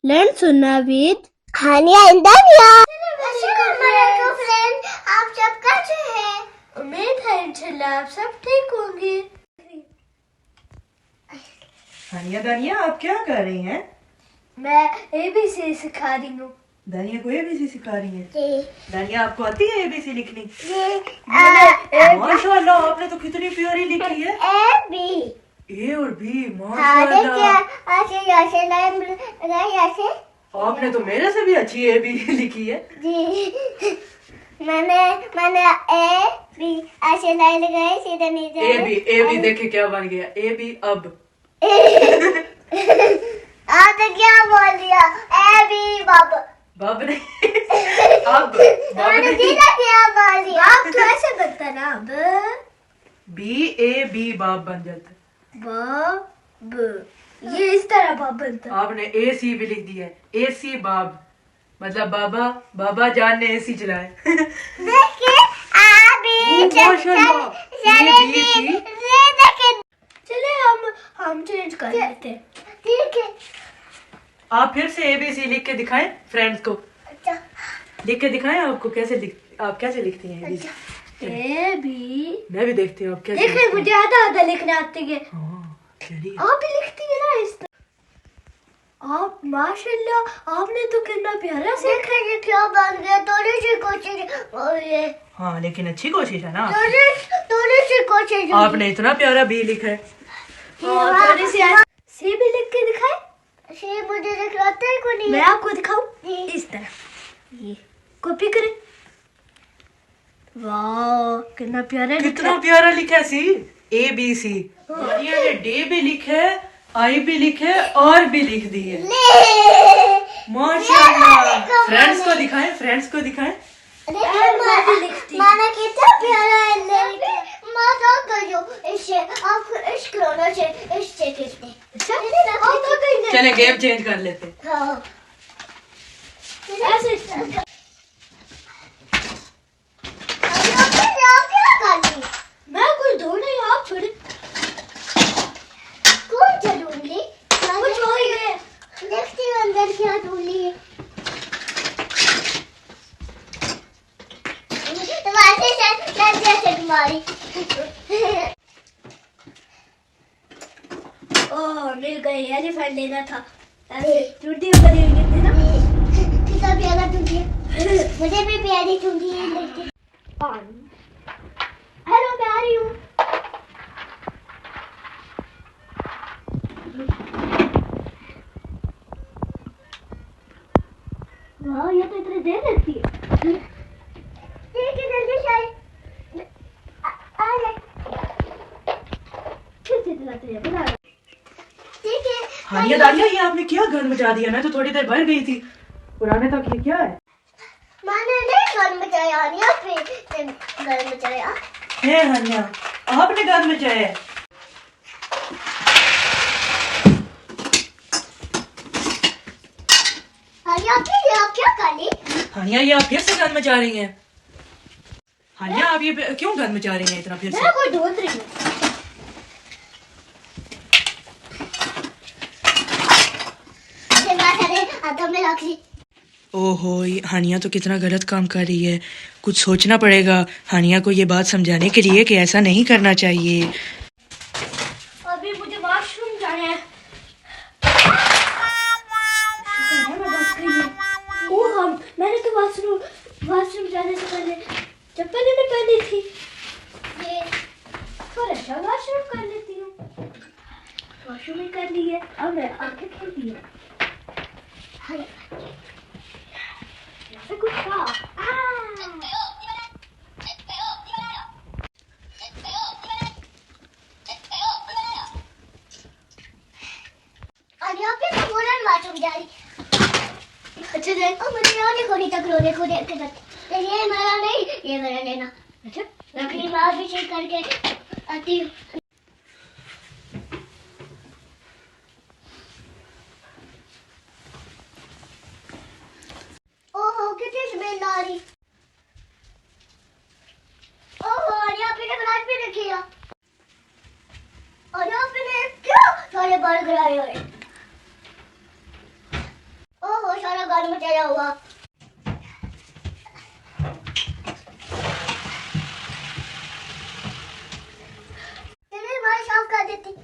Learn सुनना with Hania and दानिया। अस्सलामुअलैकुम फ्रेंड, आप सब कैसे हैं? उम्मीद है इंशाल्लाह आप सब ठीक होंगे। हानिया दानिया आप क्या कर रही हैं? मैं ABC सिखा रही हूँ। दानिया को एबीसी सिखा रही हैं? जी दानिया आपको आती है एबीसी लिखनी? जी। माशाल्लाह आपने तो कितनी प्यारी लिखी है। A B. ए और बी हाँ देखिए, माशाल्लाह। ऐसे लाइन ऐसे। आपने तो मेरे से भी अच्छी ए बी लिखी है। जी मैंने ए बी ऐसे लाइन लगाई सीधे नीचे। ए बी देखे क्या बन गया? ए बी अब। आपने क्या बोल दिया? ए बी बब बब नहीं अब बब मैंने नहीं। सीधा क्या बोल दिया? आप तो ऐसे बनता ना बी ए बी बाब बन जाता है। बाब, ये इस तरह बाब बनता। आपने ए सी भी लिख दिया है। ए सी बाब मतलब बाबा जान ने एसी चलाए। देखिए आ बी माशाल्लाह ए बी सी। चले हम चेंज कर लेते हैं। ठीक है। आप फिर से एबीसी लिख के दिखाएं फ्रेंड्स को। अच्छा लिख के दिखाएं आपको आप कैसे लिखती हैं एबीसी? A B. मैं भी देखती हूँ आप कैसे देखिए लिखती मुझे आधा लिखने आती है। हैं। हाँ, चलिए। आप भी लिखती है ना इस तरह। आप माशाल्लाह आपने तो कितना प्यारा सीखा। ये क्या बन गया? थोड़ी सी कोशिश और ये हाँ लेकिन अच्छी कोशिश है ना। थोड़ी सी कोशिश। आपने इतना प्यारा बी लिखा है। और थोड़ी सी भी लिख के दिखाए। ये मुझे दिखाते ही को नहीं। मैं आपको दिखाऊं इस तरह। ये कॉपी करें। वाह कितना प्यारा कितना प्यारा लिखा है सी ए बी सी। ये डे भी लिखा है, आई भी लिखा है और भी लिख दी है। माशाल्लाह। फ्रेंड्स को दिखाएं, फ्रेंड्स को दिखाएं। माना कितना प्यारा है। माता करो इससे आप इश्क करो से इससे कितने। चले गेम चेंज कर लेते। हाँ ऐसे मैं कुछ धो नहीं आप छोड़े कौन चलूंगी? कुछ हो ही गए। देखती हूँ अंदर क्या ढूंढी है। तुम्हारी ओह मिल गई। एलिफेंट लेना था। ऐसे टूटी बनी हुई थी ना। कितना प्यारा ढूंढी है। मुझे भी प्यारी ढूंढी है। हेलो मैं आ रही हूँ। वाह ये तो इतनी देर लगती है। ठीक है जल्दी से आ ले। फिर से चलाते हैं बना। ठीक है। हानिया दानिया ये आपने क्या घर मचा दिया? मैं तो थोड़ी देर भर गई थी पुराने तक। ये क्या है? मैंने नहीं घर मचाया। या फिर घर मचाया है हानिया आपने घर मचाया है। आप क्या कर ली? हानिया ये आप फिर से घर मचा रही हैं? हानिया आप ये क्यों घर मचा रही हैं इतना फिर से? मैं कोई ढूंढ रही हूँ। में रख ली। ओहो हानिया तो कितना गलत काम कर रही है। कुछ सोचना पड़ेगा हानिया को ये बात समझाने के लिए कि ऐसा नहीं करना चाहिए। अभी मुझे वॉशरूम जाना है। मैंने तो वॉशरूम जाने से पहले चप्पल नहीं पहनी थी। ये थोड़ा सा वॉशरूम कर लेती हूँ। वॉशरूम ही कर ली है। अब मैं आंखें खोल दी है। कुछ था। अच्छा देख। मुझे और देखो नहीं तक रोने को देख के ये मेरा नहीं, ये मेरा लेना। अच्छा रखनी बात भी चेक करके आती हूँ। ओहो कितनी स्मेल आ रही। ओहो और यहाँ पे ब्रश भी रखी है। और यहाँ पे क्या सारे बाल गिराए हुए। खिलौना मचाया हुआ। चलिए बाहर साफ कर देती।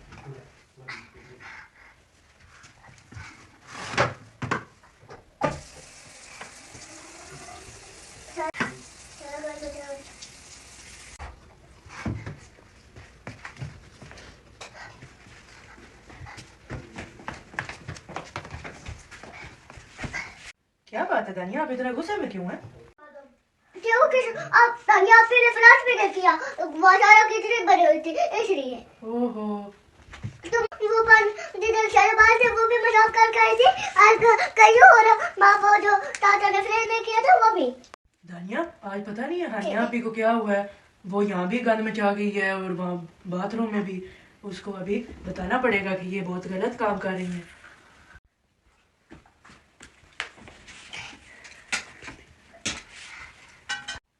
क्या बात है दानिया, आप इतना गुस्से में क्यों हैं? क्यों कि आप यहाँ पे फ्लैश भी नहीं किया, मसाला कितनी बड़ी हुई थी इसलिए। ओहो, तो वो जिधर शहबाज थे वो भी मजाक कर गए थे, और कई और माँ वो जो टाटा ने फ्रेम में किया था वो भी। दानिया आज पता नहीं है हानिया आपी को क्या हुआ है, वो यहाँ भी गंद मचा गई है और वहाँ बाथरूम में भी। उसको अभी बताना पड़ेगा कि ये बहुत गलत काम कर रही है।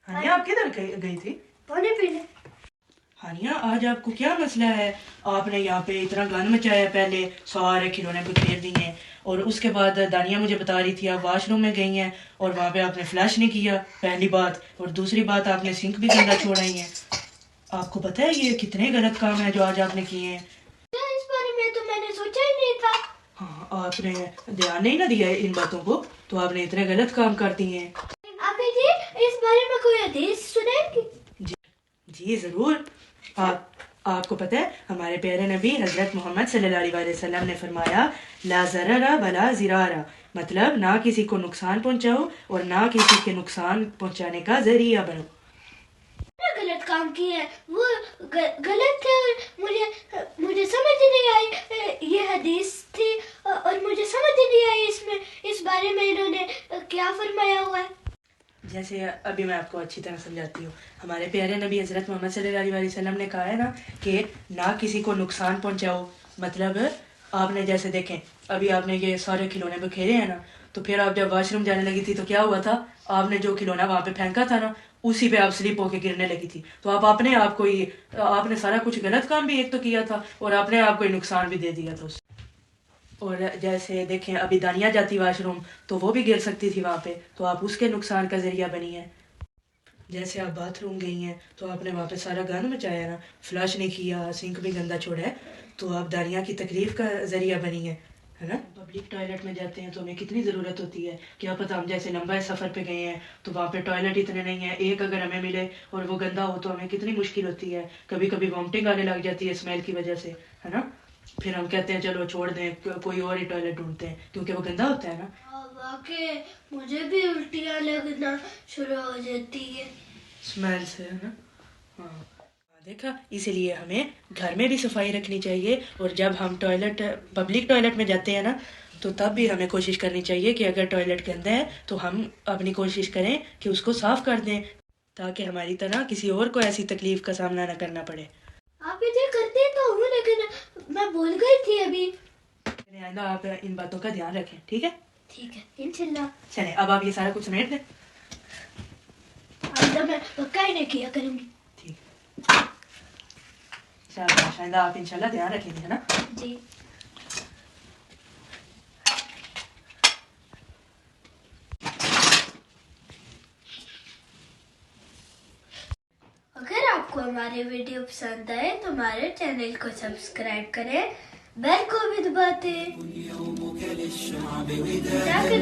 हानिया आप किधर गई थी? पानी पीने। हानिया आज आपको क्या मसला है? आपने यहाँ पे इतना गंद मचाया, पहले सारे खिलौने बिखेर दिए और उसके बाद दानिया मुझे बता रही थी आप वॉशरूम में गई हैं और वहाँ पे आपने फ्लैश नहीं किया, पहली बात। और दूसरी बात आपने सिंक भी गंदा छोड़ा ही है। आपको पता है ये कितने गलत काम है जो आज आपने किए हैं? इस बारे में तो मैंने सोचा ही नहीं था। हाँ, आपने ध्यान नहीं ना दिया है इन बातों को, तो आपने इतने गलत काम कर दिए हैं। अभी जी इस बारे में कोई हदीस सुनाएंगे? जी जरूर। आपको पता है हमारे प्यारे नबी हजरत मोहम्मद सल्लल्लाहु अलैहि वसल्लम ने फरमाया ला ज़ररा वला ज़िरारा, मतलब ना किसी को नुकसान पहुंचाओ और ना किसी के नुकसान पहुंचाने का जरिया बनो। गलत काम किया है वो गलत है और मुझे समझ नहीं आई। ये हदीस थी और मुझे समझ नहीं आई इसमें इस बारे में इन्होंने क्या फरमाया हुआ है। जैसे अभी मैं आपको अच्छी तरह समझाती हूँ। हमारे प्यारे नबी हजरत मोहम्मद सल्लल्लाहु अलैहि वसल्लम ने कहा है ना कि ना किसी को नुकसान पहुंचाओ, मतलब आपने जैसे देखें अभी आपने ये सारे खिलौने बिखेरे हैं ना, तो फिर आप जब वॉशरूम जाने लगी थी तो क्या हुआ था, आपने जो खिलौना वहां पे फेंका था ना उसी पे आप स्लिप होके गिरने लगी थी। तो आप अपने आप को ही, आपने सारा कुछ गलत काम भी एक तो किया था और अपने आप को ही नुकसान भी दे दिया था उससे। और जैसे देखें अभी दानिया जाती वॉशरूम तो वो भी गिर सकती थी वहाँ पे, तो आप उसके नुकसान का जरिया बनी है। जैसे आप बाथरूम गई हैं तो आपने वहाँ पे सारा गंद मचाया ना, फ्लश नहीं किया, सिंक भी गंदा छोड़ा है, तो आप दानिया की तकलीफ का जरिया बनी है ना। पब्लिक टॉयलेट में जाते हैं तो हमें कितनी ज़रूरत होती है, क्या पता हम जैसे लंबा सफ़र पे गए हैं तो वहाँ पे टॉयलेट इतने नहीं है, एक अगर हमें मिले और वो गंदा हो तो हमें कितनी मुश्किल होती है, कभी कभी वॉमिटिंग आने लग जाती है स्मेल की वजह से, है ना। फिर हम कहते हैं चलो छोड़ दें, कोई और ही टॉयलेट ढूंढते हैं क्योंकि वो गंदा होता है ना। वाकई मुझे भी उल्टियाँ लगना शुरू हो जाती है स्मेल से, है ना। हाँ देखा, इसीलिए हमें घर में भी सफाई रखनी चाहिए और जब हम पब्लिक टॉयलेट में जाते हैं ना तो तब भी हमें कोशिश करनी चाहिए कि अगर टॉयलेट गंदा है तो हम अपनी कोशिश करें कि उसको साफ कर दें, ताकि हमारी तरह किसी और को ऐसी तकलीफ का सामना न करना पड़े। आप इधर करते तो हूँ लेकिन मैं भूल गई थी अभी। आइंदा आप इन बातों का ध्यान रखें, ठीक है? ठीक है इंशाल्लाह। चले अब आप ये सारा कुछ समेट दें। आइंदा मैं पक्का ही नहीं किया करूँगी। ठीक, चलो आइंदा आप इंशाल्लाह ध्यान रखेंगे, है ना। जी अगर आपको हमारे वीडियो पसंद आए तो हमारे चैनल को सब्सक्राइब करें, बेल को भी दबाते ताकि